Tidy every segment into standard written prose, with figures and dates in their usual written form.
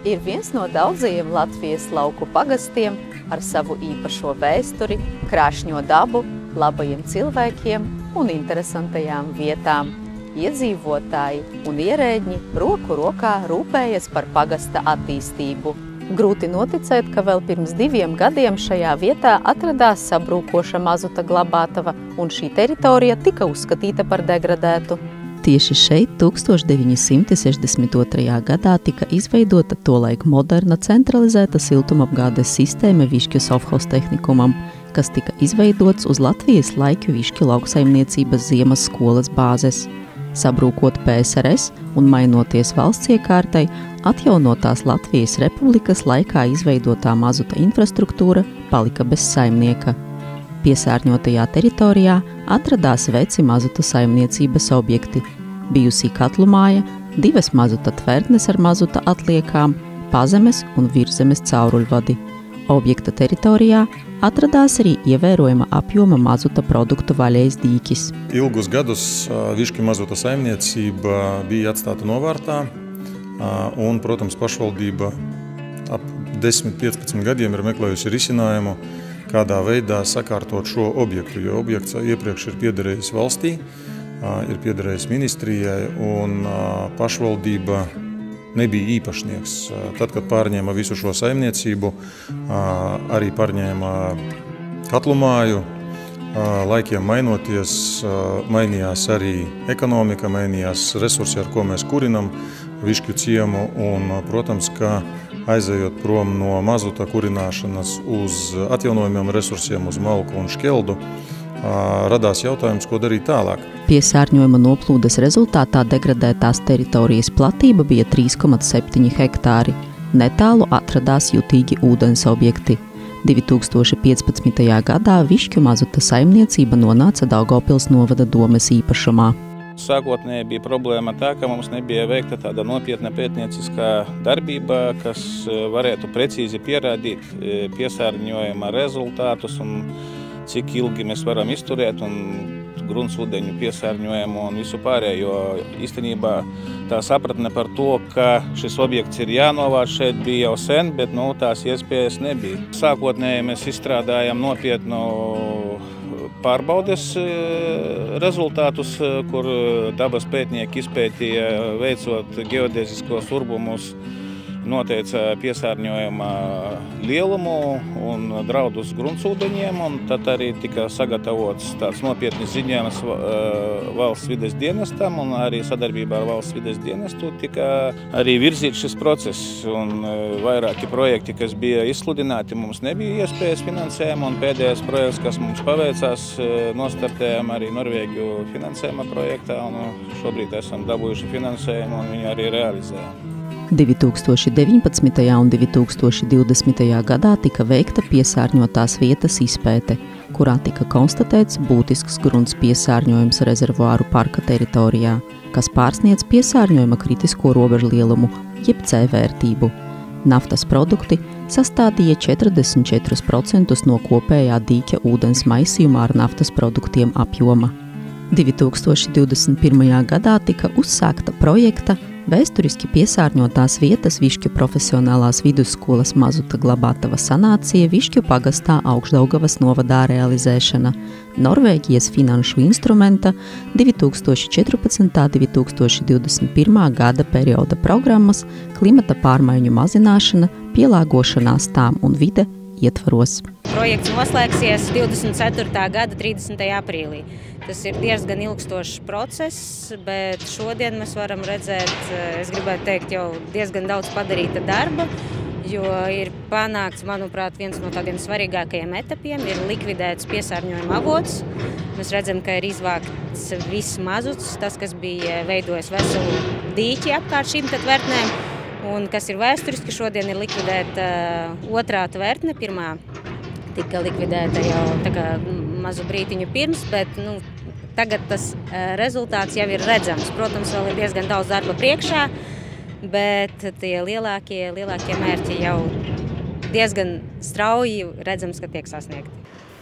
ir viens no daudzajiem Latvijas lauku pagastiem ar savu īpašo vēsturi, krāšņo dabu, labajiem cilvēkiem un interesantajām vietām. Iedzīvotāji un ierēģi roku rokā rūpējas par pagasta attīstību. Grūti noticēt, ka vēl pirms 2 gadiem šajā vietā atradās sabrūkoša mazuta glabātava, un šī teritorija tika uzskatīta par degradētu. Tieši šeit 1962. gadā tika izveidota tolaik moderna centralizēta siltumapgādes sistēma Višķu sovhoztehnikumam, kas tika izveidots uz Latvijas laiku Višķu lauksaimniecības ziemas skolas bāzes. Sabrūkot PSRS un mainoties valsts iekārtai, atjaunotās Latvijas Republikas laikā izveidotā mazuta infrastruktūra palika bez saimnieka. Piesārņotajā teritorijā atradās veci mazuta saimniecības objekti, bijusī katlu māja, 2 mazuta tvertnes ar mazuta atliekām, pazemes un virzemes cauruļvadi. Objekta teritorijā atradās arī ievērojama apjoma mazuta produktu vaļējs dīķis. Ilgus gadus Višķu mazuta saimniecība bija atstāta novārtā, un, protams, pašvaldība ap 10–15 gadiem ir meklējusi risinājumu, kādā veidā sakārtot šo objektu, jo objekts iepriekš ir piederējis valstī, ir piederējis ministrijai, un pašvaldība nebija īpašnieks. Tad, kad pārņēma visu šo saimniecību, arī pārņēma katlu māju, laikiem mainoties, mainījās arī ekonomika, mainījās resursi, ar ko mēs kurinam Višķu ciemu, un, protams, ka aizejot prom no mazuta kurināšanas uz atjaunojumiem resursiem, uz malku un šķeldu, radās jautājums, ko darīt tālāk. Piesārņojuma noplūdes rezultātā degradētās teritorijas platība bija 3,7 hektāri. Netālu atradās jutīgi ūdens objekti. 2015. gadā Višķu mazuta saimniecība nonāca Daugavpils novada domes īpašumā. Sākotnēji bija problēma tā, ka mums nebija veikta tāda nopietna pētnieciskā darbība, kas varētu precīzi pierādīt piesārņojuma rezultātus un cik ilgi mēs varam izturēt un gruntsūdeņu piesārņojumu un visu pārējo. Īstenībā tā sapratne par to, ka šis objekts ir jānovāc šeit bija jau sen, bet tās iespējas nebija. Sākotnēji mēs izstrādājam nopietnu pārbaudes rezultātus, kur dabas pētnieki izpētīja, veicot geodēziskos urbumus, noteica piesārņojuma lielumu un draudus gruntsūdeņiem, un tad arī tika sagatavots tāds nopietnis ziņojums valsts vides dienestam, un arī sadarbībā ar valsts vides dienestu tika arī virzīts šis process, un vairāki projekti, kas bija izsludināti, mums nebija iespējas finansējuma, un pēdējais projekts, kas mums paveicās, nostartējām arī Norvēģu finansējuma projektā, un šobrīd esam dabūjuši finansējumu, un viņu arī realizējam. 2019. un 2020. gadā tika veikta piesārņotās vietas izpēte, kurā tika konstatēts būtisks grunts piesārņojums rezervuāru parka teritorijā, kas pārsniedz piesārņojuma kritisko robežu lielumu, jeb C vērtību. Naftas produkti sastādīja 44% no kopējā dīķa ūdens maisījumā ar naftas produktiem apjoma. 2021. gadā tika uzsākta projekta Vēsturiski piesārņotās vietas Višķu profesionālās vidusskolas mazuta glabātava sanācija Višķu pagastā Augšdaugavas novadā realizēšana Norvēģijas finanšu instrumenta 2014–2021. gada perioda programmas klimata pārmaiņu mazināšana, pielāgošanās tām un vide ietvaros. Projekts noslēgsies 24. gada 30. aprīlī. Tas ir diezgan ilgstošs process, bet šodien mēs varam redzēt, es gribētu teikt, jau diezgan daudz padarīta darba, jo ir panākts, manuprāt, viens no tādiem svarīgākajiem etapiem, ir likvidēts piesārņojuma avots. Mēs redzam, ka ir izvākts viss mazuts, tas, kas bija veidojis veselu dīķi apkārt šīm tvertnēm, un kas ir vēsturiski, šodien ir likvidēta otrā tvertne, pirmā tika likvidēta jau tā kā mazu brītiņu pirms, bet tagad tas rezultāts jau ir redzams. Protams, vēl ir diezgan daudz darba priekšā, bet tie lielākie mērķi jau diezgan strauji redzams, ka tiek sasniegti.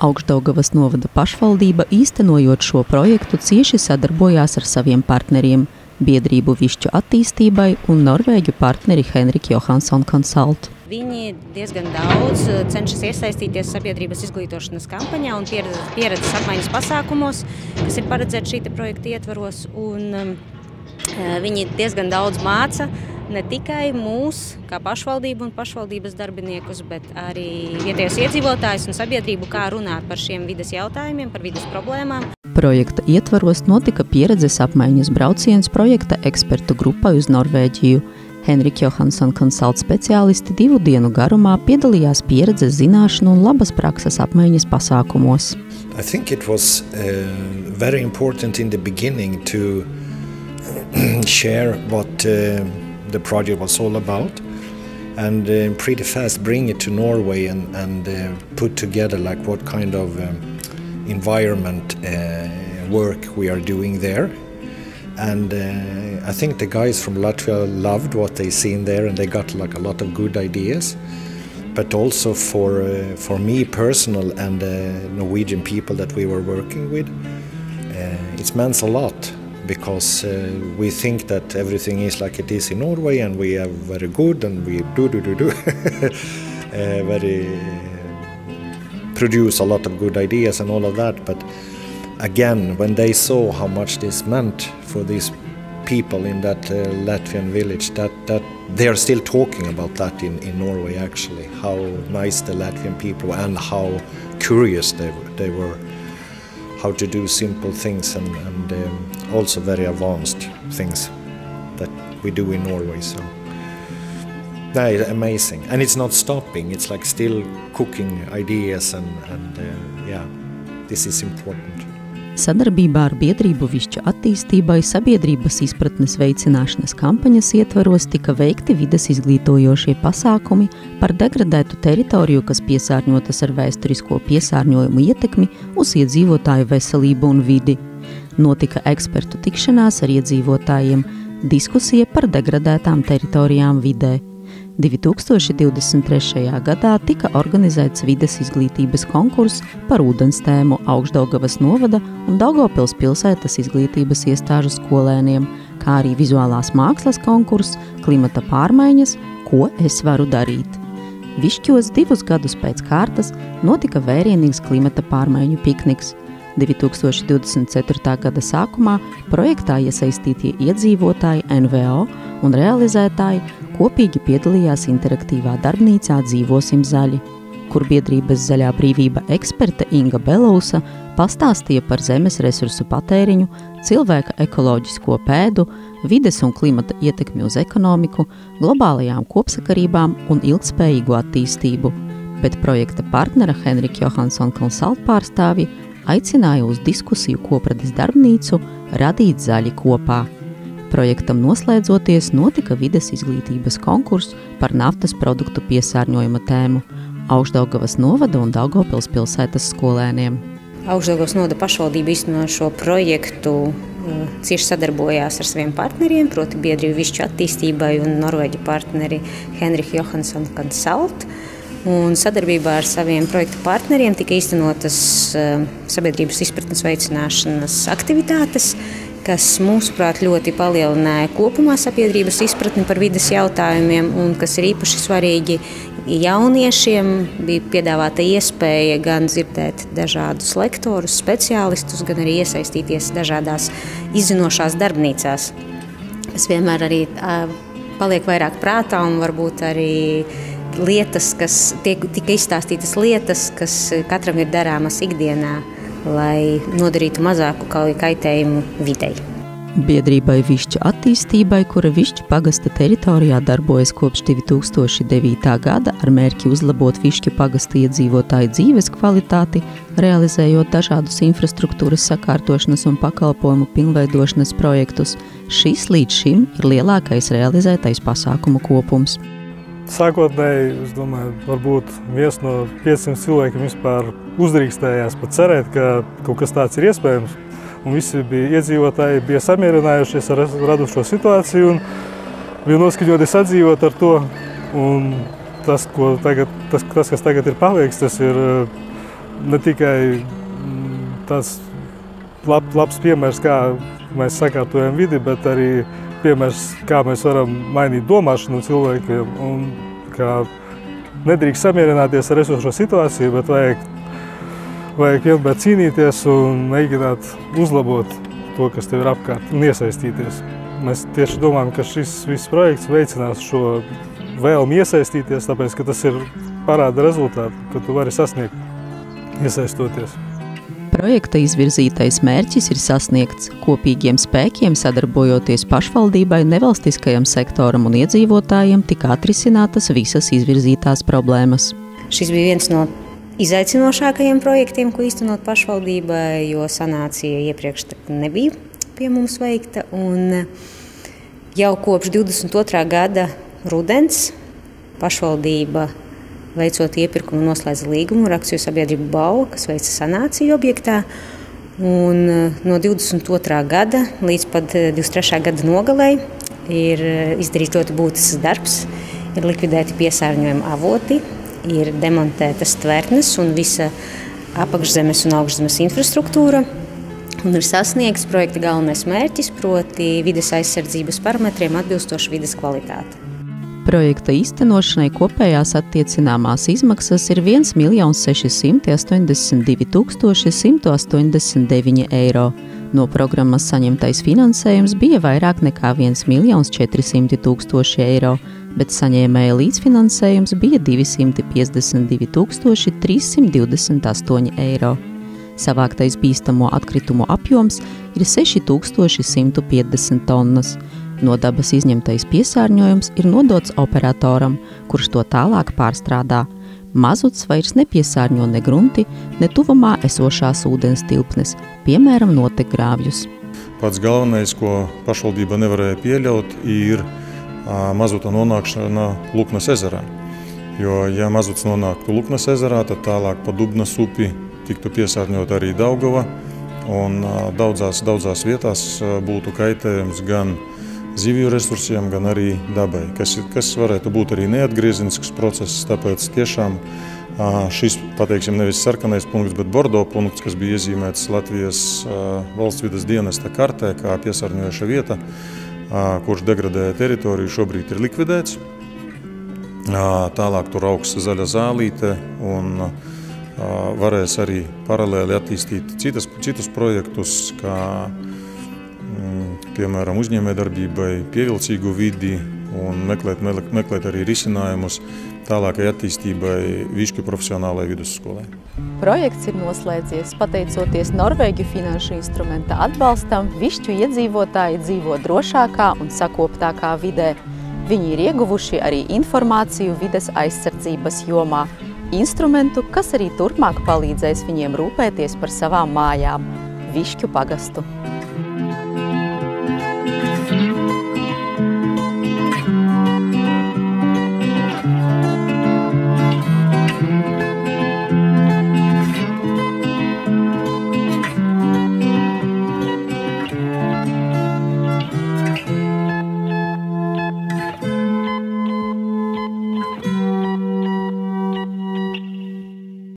Augšdaugavas novada pašvaldība īstenojot šo projektu cieši sadarbojās ar saviem partneriem. biedrību Višķu attīstībai un norvēģu partneri Henrik Johansson Consult. Viņi diezgan daudz cenšas iesaistīties sabiedrības izglītošanas kampaņā un pieredzes apmaiņas pasākumos, kas ir paredzēti šī projekta ietvaros. Un viņi diezgan daudz māca ne tikai mūs, kā pašvaldību un pašvaldības darbiniekus, bet arī vietējos iedzīvotājus un sabiedrību, kā runāt par šiem vides jautājumiem, par vides problēmām. Projekta ietvaros notika pieredzes apmaiņas brauciens projekta ekspertu grupai uz Norvēģiju. Henrik Johansson Consult speciālisti 2 dienu garumā piedalījās pieredzes zināšanu un labas prakses apmaiņas pasākumos. I think it was very important in the beginning to share what the project was all about and pretty fast bring it to Norway and put together like what kind of environment work we are doing there. And I think the guys from Latvia loved what they seen there and they got like a lot of good ideas. But also for me personal and Norwegian people that we were working with, it meant a lot. Because we think that everything is like it is in Norway and we are very good and we do very produce a lot of good ideas and all of that. But again, when they saw how much this meant for these people in that Latvian village, that they are still talking about that in Norway actually, how nice the Latvian people were and how curious they were. How to do simple things and also very advanced things that we do in Norway. So, it's amazing, and it's not stopping. It's like still cooking ideas, and this is important. Sadarbībā ar biedrību Višķu attīstībai sabiedrības izpratnes veicināšanas kampaņas ietvaros tika veikti vides izglītojošie pasākumi par degradētu teritoriju, kas piesārņotas ar vēsturisko piesārņojumu ietekmi uz iedzīvotāju veselību un vidi. Notika ekspertu tikšanās ar iedzīvotājiem, diskusija par degradētām teritorijām vidē. 2023. gadā tika organizēts vides izglītības konkurss par ūdens tēmu Augšdaugavas novada un Daugavpils pilsētas izglītības iestāžu skolēniem, kā arī vizuālās mākslas konkurss Klimata pārmaiņas, ko es varu darīt. Višķos 2 gadus pēc kārtas notika vērienīgs klimata pārmaiņu pikniks. 2024. gada sākumā projektā iesaistītie iedzīvotāji, NVO un realizētāji kopīgi piedalījās interaktīvā darbnīcā Dzīvosim zaļi, kur biedrības Zaļā brīvība eksperte Inga Belousa pastāstīja par zemes resursu patēriņu, cilvēka ekoloģisko pēdu, vides un klimata ietekmi uz ekonomiku, globālajām kopsakarībām un ilgtspējīgu attīstību, bet projekta partnera Henrik Johansson Consult pārstāvji aicināja uz diskusiju Koprades darbnīcu radīt zaļi kopā. Projektam noslēdzoties notika vides izglītības konkurss par naftas produktu piesārņojuma tēmu Augšdaugavas novada un Daugavpils pilsētas skolēniem. Augšdaugavas novada pašvaldība īstenot šo projektu cieši sadarbojās ar saviem partneriem, proti biedrību Višķu attīstībai un norvēģu partneri Henrik Johansson Consult. Un sadarbībā ar saviem projektu partneriem tika īstenotas sabiedrības izpratnes veicināšanas aktivitātes, kas, mūsuprāt, ļoti palielināja kopumā sabiedrības izpratni par vides jautājumiem un, kas ir īpaši svarīgi, jauniešiem bija piedāvāta iespēja gan dzirdēt dažādus lektorus, speciālistus, gan arī iesaistīties dažādās izzinošās darbnīcās. Tas vienmēr arī paliek vairāk prātā un varbūt arī lietas, kas tika izstāstītas lietas, kas katram ir darāmas ikdienā, lai nodarītu mazāku kaitējumu videi. Biedrībai Višķu attīstībai, kura Višķu pagasta teritorijā darbojas kopš 2009. gada ar mērķi uzlabot Višķu pagasta iedzīvotāju dzīves kvalitāti, realizējot dažādus infrastruktūras sakārtošanas un pakalpojumu pilnveidošanas projektus, šis līdz šim ir lielākais realizētais pasākumu kopums. Sākotnēji, es domāju, varbūt viens no 500 cilvēkiem vispār uzdrīkstējās pat cerēt, ka kaut kas tāds ir iespējams. Un visi iedzīvotāji bija samierinājušies ar radušo situāciju un bija noskaņoti sadzīvot ar to. Un tas, kas tagad ir paveikts, tas ir ne tikai tāds labs piemērs, kā mēs sakārtojam vidi, bet arī piemērs, kā mēs varam mainīt domāšanu cilvēkiem un kā nedrīkst samierināties ar esošo situāciju, bet vajag vienmēr cīnīties un mēģināt uzlabot to, kas tev ir apkārt un iesaistīties. Mēs tieši domājam, ka šis viss projekts veicinās šo vēlmi iesaistīties, tāpēc, ka tas ir parāda rezultātu, ka tu vari sasniegt, iesaistoties. Projekta izvirzītais mērķis ir sasniegts kopīgiem spēkiem, sadarbojoties pašvaldībai, nevalstiskajam sektoram un iedzīvotājiem, tika atrisinātas visas izvirzītās problēmas. Šis bija viens no izaicinošākajiem projektiem, ko īstenot pašvaldībai, jo sanācija iepriekš nebija pie mums veikta. Un jau kopš 22. gada rudens pašvaldība veicot iepirkumu noslēdza līgumu ar akciju sabiedrību Bauva, kas veica sanāciju objektā. Un no 22. gada līdz pat 23. gada nogalei ir izdarīts ļoti būtisks darbs, ir likvidēti piesārņojuma avoti, ir demontētas tvertnes un visa apakšzemes un augšzemes infrastruktūra. Un ir sasniegts projekta galvenais mērķis, proti vides aizsardzības parametriem atbilstoša vides kvalitāte. Projekta īstenošanai kopējās attiecināmās izmaksas ir 1 682 189 eiro. No programmas saņemtais finansējums bija vairāk nekā 1 400 000 eiro, bet saņēmēja līdzfinansējums bija 252 328 eiro. Savāktais bīstamo atkritumu apjoms ir 6150 tonnas. No dabas izņemtais piesārņojums ir nodots operatoram, kurš to tālāk pārstrādā. Mazuts vairs nepiesārņo ne grunti, ne tuvumā esošās ūdens tilpnes, piemēram, notekgrāvjus. Pats galvenais, ko pašvaldība nevarēja pieļaut, ir mazuta nonākšana Luknas ezerā. Jo, ja mazuts nonāktu Luknas ezerā, tad tālāk pa Dubnas upi tiktu piesārņot arī Daugava, un daudzās vietās būtu kaitējums gan zivju resursiem, gan arī dabai, kas varētu būt arī neatgriezenisks process, tāpēc tiešām šis, pateiksim, nevis sarkanais punkts, bet bordo punkts, kas bija iezīmēts Latvijas valsts vides dienesta kartē, kā piesārņojoša vieta, kurš degradēja teritoriju, šobrīd ir likvidēts. Tālāk tur augs zaļa zālīte un varēs arī paralēli attīstīt citus projektus, kā piemēram, uzņēmējdarbībai, pievilcīgu vidi un meklēt arī risinājumus tālākai attīstībai Višķu profesionālajai vidusskolai. Projekts ir noslēdzies. Pateicoties Norvēģu finanšu instrumenta atbalstam, Višķu iedzīvotāji dzīvo drošākā un sakoptākā vidē. Viņi ir ieguvuši arī informāciju vides aizsardzības jomā, instrumentu, kas arī turpmāk palīdzēs viņiem rūpēties par savām mājām – Višķu pagastu.